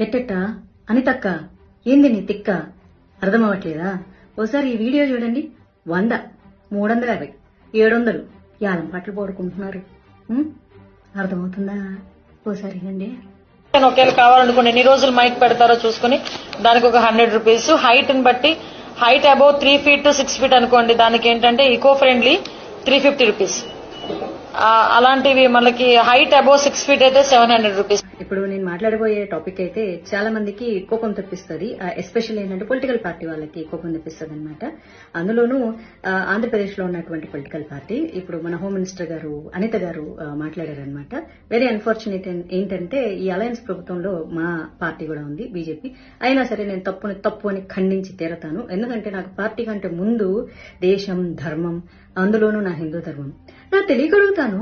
ఎట్టెట్టా అనితక్క ఏంది నీ తిక్క అర్థమవట్లేదా? ఓసారి ఈ వీడియో చూడండి. 100, 350, 700 యాలం పట్లు పోడుకుంటున్నారు. అర్థమవుతుందా? ఓసారి అండి. ఒకవేళ కావాలనుకోండి ఎన్ని రోజులు మైక్ పెడతారో చూసుకుని దానికి ఒక 100 రూపీస్. హైట్ ని బట్టి height above 3 feet to 6 feet అనుకోండి, దానికి ఏంటంటే ఈకో ఫ్రెండ్లీ 350 రూపీస్. అలాంటివి మనకి హైట్ అబౌవ్ 6 feet అయితే 700 రూపీస్. ఇప్పుడు నేను మాట్లాడబోయే టాపిక్ అయితే చాలా మందికి కోపం తెప్పిస్తుంది. ఎస్పెషల్లీ ఏంటంటే పొలిటికల్ పార్టీ వాళ్ళకి కోపం తెప్పిస్తుంది అనమాట. అందులోనూ ఆంధ్రప్రదేశ్ లో ఉన్నటువంటి పొలిటికల్ పార్టీ. ఇప్పుడు మన హోమ్ మినిస్టర్ గారు అనిత గారు మాట్లాడారనమాట. వెరీ అన్ఫార్చునేట్ ఏంటంటే ఈ అలయన్స్ ప్రభుత్వంలో మా పార్టీ కూడా ఉంది, బీజేపీ. అయినా సరే నేను తప్పు అని ఖండించి తీరతాను. ఎందుకంటే నాకు పార్టీ కంటే ముందు దేశం, ధర్మం, అందులోనూ నా హిందూ ధర్మం. నా తెలియగలుగుతాను,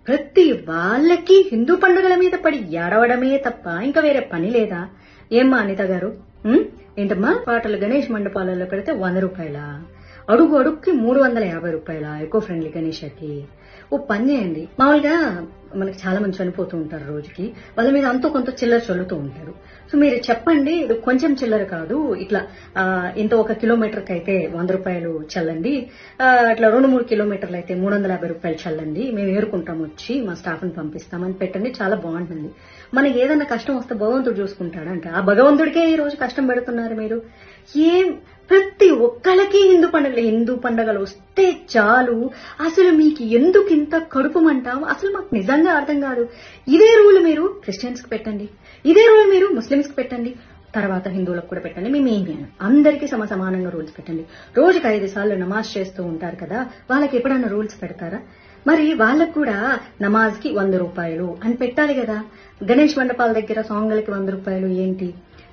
ప్రతి వాళ్ళకి హిందూ పండుగల మీద పడి ఏడవడమే తప్ప ఇంకా వేరే పని లేదా? ఏమ్మా అనిత గారు, ఏంటమ్మా పాటలు గణేష్ మండపాలలో కడితే 100 రూపాయల, అడుగు అడుగుకి 350 రూపాయల ఎకో ఫ్రెండ్లీ గణేషకి. ఓ పని చేయండి, మామూలుగా మనకి చాలా మంది చనిపోతూ ఉంటారు రోజుకి, వాళ్ళ మీద అంతో కొంత చిల్లర చల్లుతూ ఉంటారు. సో మీరు చెప్పండి, కొంచెం చిల్లర కాదు, ఇట్లా ఇంత 1 కిలోమీటర్కి అయితే 100 రూపాయలు చల్లండి, అట్లా 2-3 కిలోమీటర్లు అయితే 350 రూపాయలు చల్లండి, మేము ఏరుకుంటాం, వచ్చి మా స్టాఫ్ ని పంపిస్తామని పెట్టండి. చాలా బాగుంటుంది. మనకి ఏదన్నా కష్టం వస్తే భగవంతుడు చూసుకుంటాడంట. ఆ భగవంతుడికే ఈ రోజు కష్టం పెడుతున్నారు మీరు. ఏం ప్రతి ఒక్కళ్ళకి హిందూ పండుగలు వస్తే చాలు, అసలు మీకు ఎందుకు ఇంత కడుపుమంటాం? అసలు మాకు నిజంగా అర్థం కాదు. ఇదే రూల్ మీరు క్రిస్టియన్స్ కి పెట్టండి, ఇదే రూల్ మీరు ముస్లిమ్స్ కి పెట్టండి, తర్వాత హిందువులకు కూడా పెట్టండి. మేమేమి అందరికీ సమానంగా రూల్స్ పెట్టండి. రోజుకి 5 సార్లు నమాజ్ చేస్తూ ఉంటారు కదా, వాళ్ళకి ఎప్పుడన్నా రూల్స్ పెడతారా? మరి వాళ్ళకు కూడా నమాజ్ కి 100 రూపాయలు అని పెట్టాలి కదా. గణేష్ మండపాల దగ్గర సాంగ్లకి 100 రూపాయలు ఏంటి?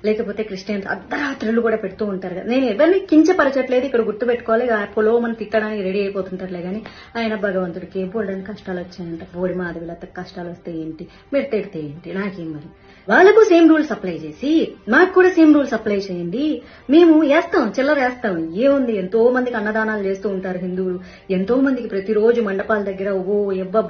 లేకపోతే క్రిస్టియన్స్ అర్ధరాత్రులు కూడా పెడుతూ ఉంటారు కదా. నేను ఎవరిని కించపరచట్లేదు, ఇక్కడ గుర్తుపెట్టుకోవాలి. పొలో మనం తిట్టడానికి రెడీ అయిపోతుంటారులే కానీ ఆయన భగవంతుడికి బోల్డని కష్టాలు వచ్చాయంట. బోడి మాధవిలత కష్టాలు వస్తే ఏంటి, మీరు తిడితే ఏంటి, నాకేం మరి. వాళ్ళకు సేమ్ రూల్స్ అప్లై చేసి మాకు కూడా సేమ్ రూల్స్ అప్లై చేయండి. మేము వేస్తాం, చిల్లర వేస్తాం. ఏముంది, ఎంతో మందికి అన్నదానాలు చేస్తూ ఉంటారు హిందువులు. ఎంతో మందికి ప్రతిరోజు మండపాల దగ్గర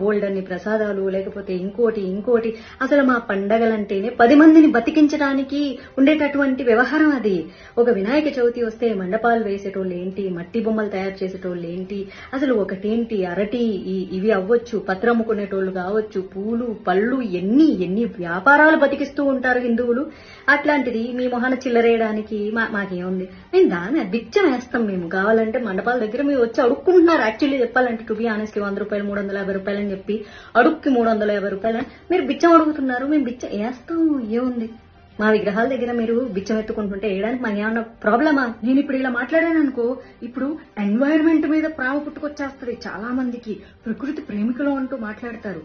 బోల్డ్ అన్ని ప్రసాదాలు, లేకపోతే ఇంకోటి. అసలు మా పండగలంటేనే 10 మందిని బతికించడానికి ఉండేటటువంటి వ్యవహారం అది. ఒక వినాయక చవితి వస్తే మండపాలు వేసేటోళ్ళు ఏంటి, మట్టి బొమ్మలు తయారు చేసేటోళ్ళు ఏంటి, అసలు ఒకటేంటి అరటి ఇవి అవ్వచ్చు, పత్రం అమ్ముకునేటోళ్ళు కావచ్చు, పూలు పళ్ళు, ఎన్ని వ్యాపారాలు బతికిస్తూ ఉంటారు హిందువులు. అట్లాంటిది మీ మొహన చిల్లరేయడానికి మాకేముంది? మేము దాన్ని బిచ్చం వేస్తాం. మేము కావాలంటే మండపాల దగ్గర మీరు వచ్చి అడుక్కుంటున్నారు. యాక్చువల్లీ చెప్పాలంటే టు బి ఆనెస్ట్లీ 100 రూపాయలు 350 రూపాయలు అని చెప్పి అడుక్కి 350 రూపాయలు మీరు బిచ్చం అడుగుతున్నారు. మేము బిచ్చం వేస్తాం. ఏముంది, మా విగ్రహాల దగ్గర మీరు బిచ్చం ఎత్తుకుంటుంటే వేయడానికి మాకు ఏమన్నా ప్రాబ్లమా? నేను ఇప్పుడు ఇలా మాట్లాడాను అనుకో, ఇప్పుడు ఎన్వైరన్మెంట్ మీద ప్రేమ పుట్టుకొచ్చేస్తుంది చాలా మందికి. ప్రకృతి ప్రేమికులు అంటూ మాట్లాడతారు.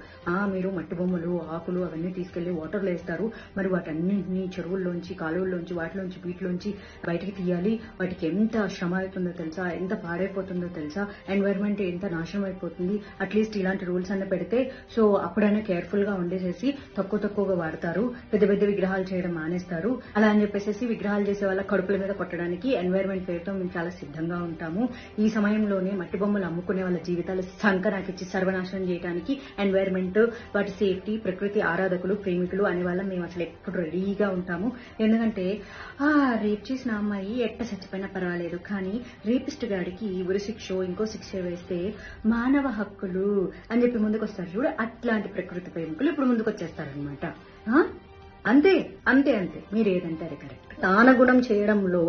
మీరు మట్టి బొమ్మలు, ఆకులు అవన్నీ తీసుకెళ్లి వాటర్లో వేస్తారు, మరి వాటన్నింటినీ చెరువుల్లోంచి, కాలువల్లోంచి, వాటిలోంచి వీటిలోంచి బయటికి తీయాలి. వాటికి ఎంత శ్రమ అవుతుందో తెలుసా, ఎంత పాడైపోతుందో తెలుసా, ఎన్వైరన్మెంట్ ఎంత నాశనం అయిపోతుంది. అట్లీస్ట్ ఇలాంటి రూల్స్ అన్న పెడితే సో అప్పుడైనా కేర్ఫుల్ గా ఉండేసేసి తక్కువగా వాడతారు, పెద్ద విగ్రహాలు చేయడం మానేస్తారు. అలా అని చెప్పేసి విగ్రహాలు చేసే వాళ్ళ కడుపుల మీద కొట్టడానికి ఎన్వైరన్మెంట్ పేరుతో మేము చాలా సిద్ధంగా ఉంటాము. ఈ సమయంలోనే మట్టి బొమ్మలు అమ్ముకునే వాళ్ళ జీవితాలు సంకనాకిచ్చి సర్వనాశనం చేయడానికి ఎన్వైరన్మెంట్, వాటి సేఫ్టీ, ప్రకృతి ఆరాధకులు, ప్రేమికులు అనే వాళ్ళ మేము అసలు ఎప్పుడు రెడీగా ఉంటాము. ఎందుకంటే రేప్ చేసిన అమ్మాయి ఎట్ట చచ్చిపోయినా పర్వాలేదు, కానీ రేపిస్ట్ గాడికి ఉరి శిక్ష, ఇంకో శిక్ష వేస్తే మానవ హక్కులు అని చెప్పి ముందుకు వస్తారు చూడు, అట్లాంటి ప్రకృతి ప్రేమికులు ఇప్పుడు ముందుకు వచ్చేస్తారనమాట. అంతే మీరు ఏదంటే అది కరెక్ట్. దానగుణం చేయడంలో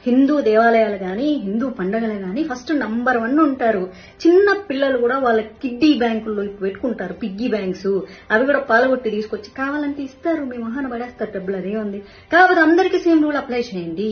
హిందూ దేవాలయాలు గాని, హిందూ పండుగలు గాని ఫస్ట్ నంబర్ 1 ఉంటారు. చిన్న పిల్లలు కూడా వాళ్ళ కిడ్డీ బ్యాంకుల్లో పెట్టుకుంటారు, పిగ్గీ బ్యాంక్స్. అవి కూడా పాలగొట్టి తీసుకొచ్చి కావాలంటే ఇస్తారు, మీ మొహాన పడేస్తారు డబ్బులు. అదేముంది. కాకపోతే అందరికీ సేమ్ రూల్ అప్లై చేయండి.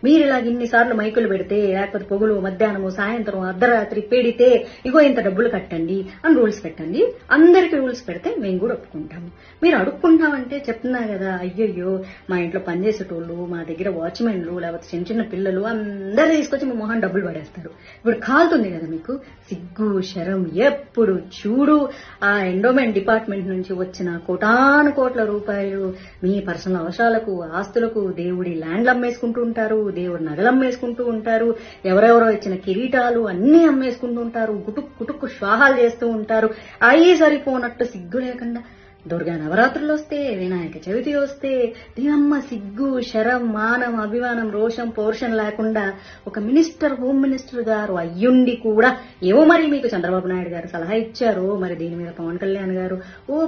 మీరు ఇలాగ ఇన్నిసార్లు మైకులు పెడితే, లేకపోతే పొగులు, మధ్యాహ్నము, సాయంత్రం, అర్ధరాత్రి పెడితే ఇగో ఇంత డబ్బులు కట్టండి అని రూల్స్ పెట్టండి. అందరికి రూల్స్ పెడితే మేము కూడా ఒప్పుకుంటాము. మీరు అడుక్కుంటామంటే చెప్తున్నా కదా, అయ్యయ్యో మా ఇంట్లో పనిచేసేటోళ్ళు, మా దగ్గర వాచ్మెన్లు, లేకపోతే చిన్న పిల్లలు అందరూ తీసుకొచ్చి మీ మొహం డబ్బులు పడేస్తారు. ఇప్పుడు కాలుతుంది కదా మీకు, సిగ్గు శరం. ఎప్పుడు చూడు ఆ ఎండోమెంట్ డిపార్ట్మెంట్ నుంచి వచ్చిన కోట్ల రూపాయలు మీ పర్సనల్ అవసరాలకు, ఆస్తులకు, దేవుడి ల్యాండ్లు అమ్మేసుకుంటూ ఉంటారు, దేవుడి నగలు అమ్మేసుకుంటూ ఉంటారు, ఎవరెవరో ఇచ్చిన కిరీటాలు అన్ని అమ్మేసుకుంటూ ఉంటారు, కుటుక్కు శ్వాహాలు చేస్తూ ఉంటారు. అయ్యి సరిపోనట్టు సిగ్గు లేకుండా దుర్గా నవరాత్రులు వస్తే, వినాయక చవితి వస్తే, దీనమ్మ సిగ్గు, శరం, మానం, అభిమానం, రోషం, పౌరుషం లేకుండా ఒక మినిస్టర్, హోమ్ మినిస్టర్ గారు అయ్యుండి కూడా ఏవో మరి మీకు చంద్రబాబు నాయుడు గారు సలహా ఇచ్చారు, మరి దీని మీద పవన్ కళ్యాణ్ గారు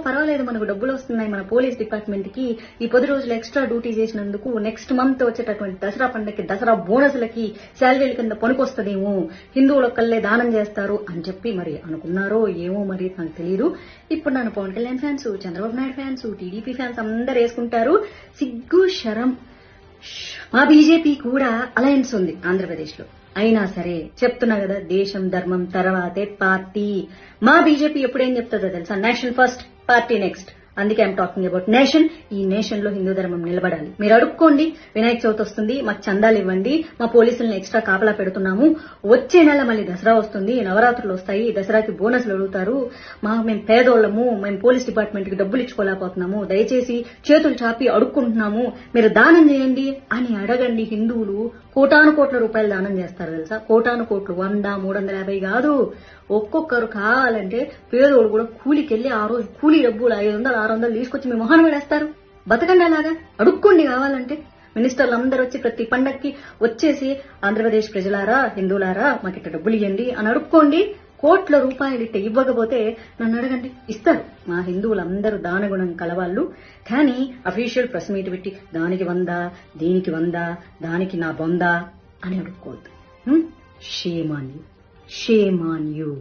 పర్వాలేదు మనకు డబ్బులు వస్తున్నాయి మన పోలీస్ డిపార్ట్మెంట్ కి ఈ 10 రోజులు ఎక్స్ట్రా డ్యూటీ చేసినందుకు నెక్స్ట్ మంత్ వచ్చేటటువంటి దసరా పండుగకి, దసరా బోనసులకి శాలరీల కింద పనికొస్తదేమో, హిందువులొక్కల్లే దానం చేస్తారు అని చెప్పి మరి అనుకున్నారో ఏమో మరి నాకు తెలియదు. ఇప్పుడు నన్ను Pawan Kalyan fans, Chandrababu Naidu fans, TDP fans అందరు వేసుకుంటారు. సిగ్గు శరం. మా బీజేపీ కూడా అలయన్స్ ఉంది ఆంధ్రప్రదేశ్ లో. అయినా సరే చెప్తున్నా కదా, దేశం ధర్మం తర్వాతే పార్టీ. మా బీజేపీ ఎప్పుడేం చెప్తుందో తెలుసా? Nation first, party next. అందుకే ఐఎమ్ టాకింగ్ అబౌట్ నేషన్. ఈ నేషన్ లో హిందూ ధర్మం నిలబడాలి. మీరు అడుక్కోండి, వినాయక చవితి వస్తుంది మాకు చందాలు ఇవ్వండి, మా పోలీసులను ఎక్స్ట్రా కాపలా పెడుతున్నాము, వచ్చే నెల మళ్ళీ దసరా వస్తుంది, నవరాత్రులు వస్తాయి, దసరాకి బోనస్లు అడుగుతారు, మేము పేదోళ్లము, మేము పోలీస్ డిపార్ట్మెంట్ కి డబ్బులు ఇచ్చుకోలేకపోతున్నాము, దయచేసి చేతులు చాపి అడుక్కుంటున్నాము, మీరు దానం చేయండి అని అడగండి. హిందువులు కోటాను కోట్ల రూపాయలు దానం చేస్తారు తెలుసా? కోటాను కోట్లు, 100, 350 కాదు. ఒక్కొక్కరు కావాలంటే పేదోడు కూడా కూలికెళ్లి ఆ రోజు కూలీ డబ్బులు 500, 600 తీసుకొచ్చి మీ మొహాన్ని వేస్తారు. బతకండి అలాగా, అడుక్కోండి కావాలంటే. మినిస్టర్లు అందరూ వచ్చి ప్రతి పండక్కి వచ్చేసి ఆంధ్రప్రదేశ్ ప్రజలారా, హిందువులారా మాకు ఇట్ట డబ్బులు ఇవ్వండి అని అడుక్కోండి. కోట్ల రూపాయలు ఇట్ట ఇవ్వకపోతే నన్ను అడగండి, ఇస్తారు. మా హిందువులందరూ దానగుణం కలవాళ్ళు. కానీ అఫీషియల్ ప్రెస్ మీట్ పెట్టి దానికి 100, దీనికి 100, దానికి నా 100 అని అడుక్కోవద్దు. Shame on you, shame on you.